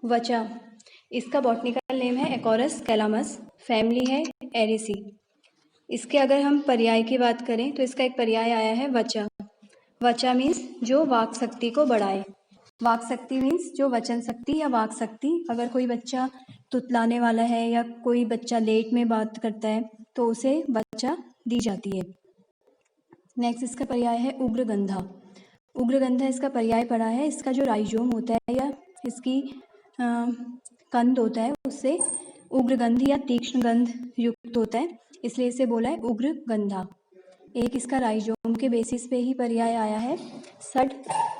वचा, इसका botanical name है एकोरस कैलामस, फैमिली है एरेसी। इसके अगर हम पर्याय की बात करें तो इसका एक पर्याय आया है वचा। वचा मीन्स जो वाक शक्ति को बढ़ाए। वाक शक्ति मीन्स जो वचन शक्ति या वाक शक्ति। अगर कोई बच्चा तुतलाने वाला है या कोई बच्चा लेट में बात करता है तो उसे वचा दी जाती है। नेक्स्ट इसका पर्याय है उग्रगंधा। उग्रगंधा इसका पर्याय पड़ा है। इसका जो राइजोम होता है या इसकी कंद होता है उससे उग्रगंध या तीक्ष्ण गंध युक्त होता है, इसलिए इसे बोला है उग्रगंधा। एक इसका राइजोम के बेसिस पे ही पर्याय आया है षड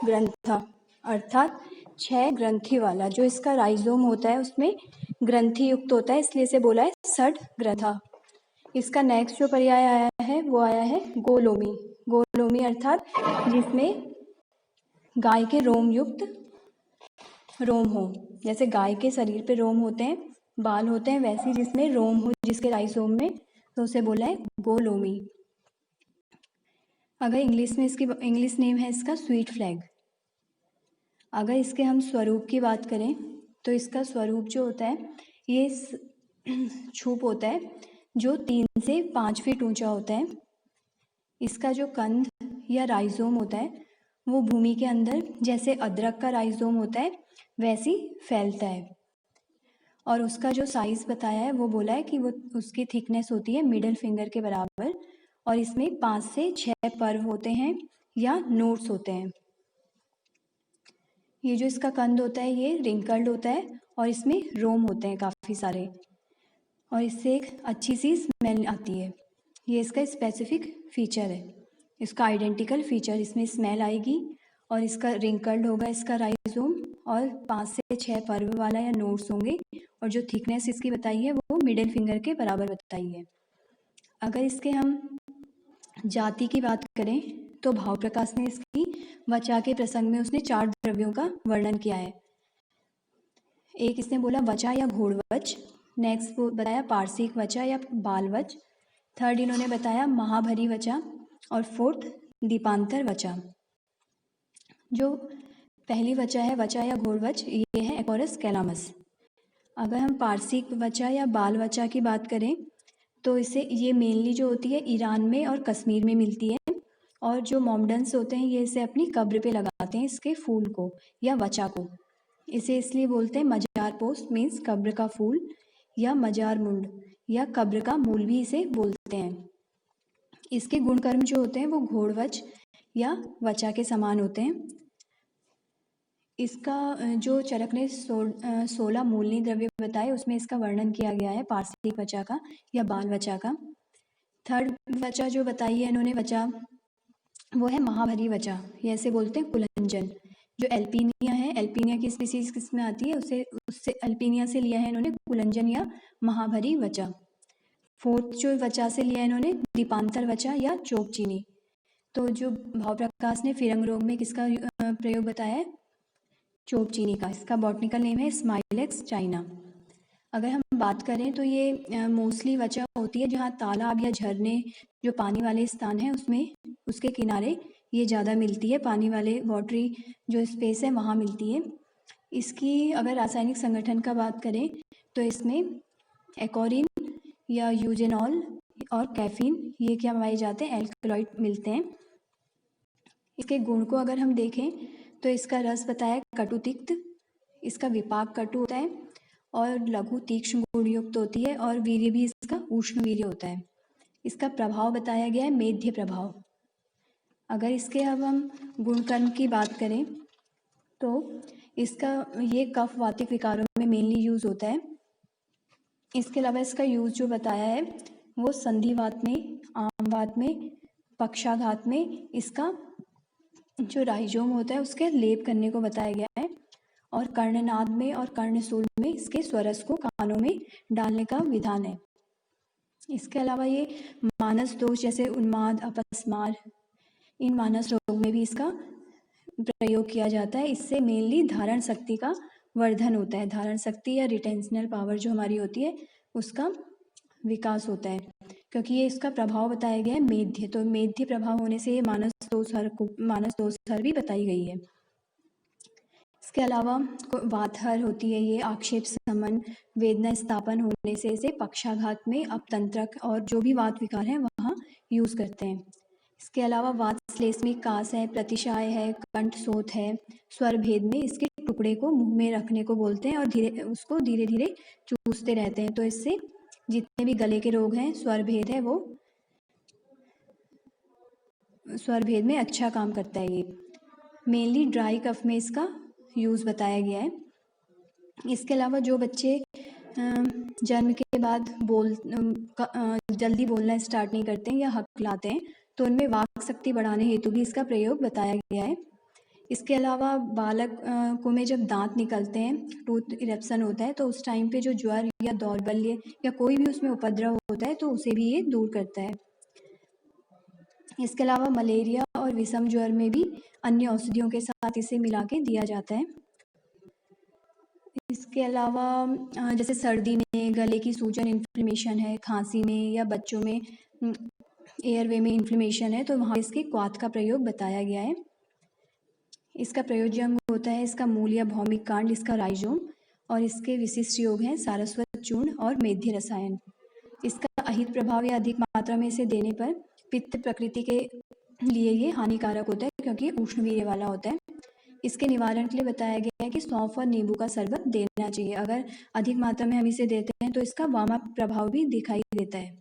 ग्रंथा, अर्थात 6 ग्रंथि वाला। जो इसका राइजोम होता है उसमें ग्रंथि युक्त होता है, इसलिए इसे बोला है षड ग्रंथा। इसका नेक्स्ट जो पर्याय आया है वो आया है गोलोमी। गोलोमी अर्थात जिसमें गाय के रोम युक्त रोम हो। जैसे गाय के शरीर पे रोम होते हैं, बाल होते हैं, वैसे जिसमें रोम हो जिसके राइजोम में, तो उसे बोला है गोलोमी। अगर इंग्लिश में इसकी इंग्लिश नेम है इसका स्वीट फ्लैग। अगर इसके हम स्वरूप की बात करें तो इसका स्वरूप जो होता है ये छूप होता है जो 3 से 5 फीट ऊंचा होता है। इसका जो कंद या राइजोम होता है वो भूमि के अंदर जैसे अदरक का राइजोम होता है वैसी फैलता है। और उसका जो साइज़ बताया है वो बोला है कि वो उसकी थिकनेस होती है मिडिल फिंगर के बराबर, और इसमें 5 से 6 पर्व होते हैं या नोट्स होते हैं। ये जो इसका कंद होता है ये रिंकल्ड होता है और इसमें रोम होते हैं काफ़ी सारे, और इससे एक अच्छी सी स्मेल आती है। ये इसका स्पेसिफिक फीचर है, इसका आइडेंटिकल फीचर। इसमें स्मेल आएगी और इसका रिंकल्ड होगा इसका राइजोम, और 5 से 6 पर्व वाला या नोड्स होंगे, और जो थिकनेस इसकी बताई है वो मिडिल फिंगर के बराबर बताई है। अगर इसके हम जाति की बात करें तो भाव प्रकाश ने इसकी वचा के प्रसंग में उसने 4 द्रव्यों का वर्णन किया है। एक इसने बोला वचा या घोड़वच, नेक्स्ट वो बताया पार्श्विक वचा या बालवच, थर्ड इन्होंने बताया महाभरी वचा, और फोर्थ दीपांतर वचा। जो पहली वचा है वचा या घोड़वच, ये है एकोरस कैलामस। अगर हम पार्श्विक वचा या बाल वचा की बात करें तो इसे ये मेनली जो होती है ईरान में और कश्मीर में मिलती है, और जो मोमडन्स होते हैं ये इसे अपनी कब्र पे लगाते हैं इसके फूल को या वचा को। इसे इसलिए बोलते हैं मजार पोस्ट मीन्स कब्र का फूल, या मजार मुंड या कब्र का मूल भी इसे बोलते हैं। इसके गुणकर्म जो होते हैं वो घोड़वच या वचा के समान होते हैं। इसका जो चरक ने 16 मूलनी द्रव्य बताए उसमें इसका वर्णन किया गया है पार्श्विक वचा का या बाल वचा का। थर्ड वचा जो बताई है इन्होंने वचा वो है महाभरी वचा, ये ऐसे बोलते हैं कुलंजन। जो एल्पीनिया है, एल्पीनिया की स्पीसीज किसमें आती है उससे एल्पीनिया से लिया है इन्होंने कुलंजन या महाभरी वचा। फोर्थ जो वचा से लिया है इन्होंने दीपांतर वचा या चोपचीनी। तो जो भाव प्रकाश ने फिरंग रोग में किसका प्रयोग बताया है, चोपचीनी का। इसका बॉटनिकल नेम है स्माइलेक्स चाइना। अगर हम बात करें तो ये मोस्टली वचा होती है जहाँ तालाब या झरने जो पानी वाले स्थान है उसमें उसके किनारे ये ज़्यादा मिलती है, पानी वाले वाटरी जो स्पेस है वहाँ मिलती है। इसकी अगर रासायनिक संगठन का बात करें तो इसमें एकोरिन या यूजेनॉल और कैफीन ये क्या पाए जाते हैं, एल्कलॉइड मिलते हैं। इसके गुण को अगर हम देखें तो इसका रस बताया कटु तिक्त, इसका विपाक कटु होता है और लघु तीक्ष्ण गुण युक्त होती है, और वीर्य भी इसका उष्ण वीर्य होता है। इसका प्रभाव बताया गया है मेध्य प्रभाव। अगर इसके अब हम गुणकर्म की बात करें तो इसका ये कफ वातिक विकारों में मेनली यूज़ होता है। इसके अलावा इसका यूज़ जो बताया है वो संधिवात में, आमवात में, पक्षाघात में इसका जो राइजोम होता है उसके लेप करने को बताया गया है, और कर्णनाद में और कर्णशूल में इसके स्वरस को कानों में डालने का विधान है। इसके अलावा ये मानस दोष जैसे उन्माद, अपस्मार, इन मानस रोग में भी इसका प्रयोग किया जाता है। इससे मेनली धारण शक्ति का वर्धन होता है, धारण शक्ति या रिटेंशनल पावर जो हमारी होती है उसका विकास होता है, क्योंकि ये इसका प्रभाव बताया गया है मेध्य। तो मेध्य प्रभाव होने से ये मानस दोष हर भी बताई गई है। इसके अलावा वातहर होती है, ये आक्षेप समन वेदना स्थापन होने से इसे पक्षाघात में अपतंत्रक और जो भी वात विकार हैं वहाँ यूज़ करते हैं। इसके अलावा वात श्लेष्मिक कास है, प्रतिशाय है, कंठ सोथ है, स्वर भेद में इसके टुकड़े को मुंह में रखने को बोलते हैं और उसको धीरे धीरे चूसते रहते हैं। तो इससे जितने भी गले के रोग हैं, स्वर भेद है, वो स्वर भेद में अच्छा काम करता है। ये मेनली ड्राई कफ में इसका यूज़ बताया गया है। इसके अलावा जो बच्चे जन्म के बाद जल्दी बोलना स्टार्ट नहीं करते हैं या हकलाते हैं, तो उनमें वाक शक्ति बढ़ाने हेतु भी इसका प्रयोग बताया गया है। इसके अलावा बालक को में जब दांत निकलते हैं, टूथ इरेप्शन होता है, तो उस टाइम पे जो ज्वर या दौर्बल्य या कोई भी उसमें उपद्रव होता है तो उसे भी ये दूर करता है। इसके अलावा मलेरिया और विषम ज्वर में भी अन्य औषधियों के साथ इसे मिला के दिया जाता है। इसके अलावा जैसे सर्दी में गले की सूजन इन्फ्लेमेशन है, खांसी में या बच्चों में एयरवे में इन्फ्लेमेशन है, तो वहाँ इसके क्वाथ का प्रयोग बताया गया है। इसका प्रयोज्य होता है इसका मूल या भौमिक कांड, इसका राइजोम, और इसके विशिष्ट योग हैं सारस्वत चूर्ण और मेध्य रसायन। इसका अहित प्रभाव या अधिक मात्रा में इसे देने पर पित्त प्रकृति के लिए ये हानिकारक होता है क्योंकि उष्णवीर्य वाला होता है। इसके निवारण के लिए बताया गया है कि सौंफ और नींबू का शरबत देना चाहिए। अगर अधिक मात्रा में हम इसे देते हैं तो इसका वामा प्रभाव भी दिखाई देता है।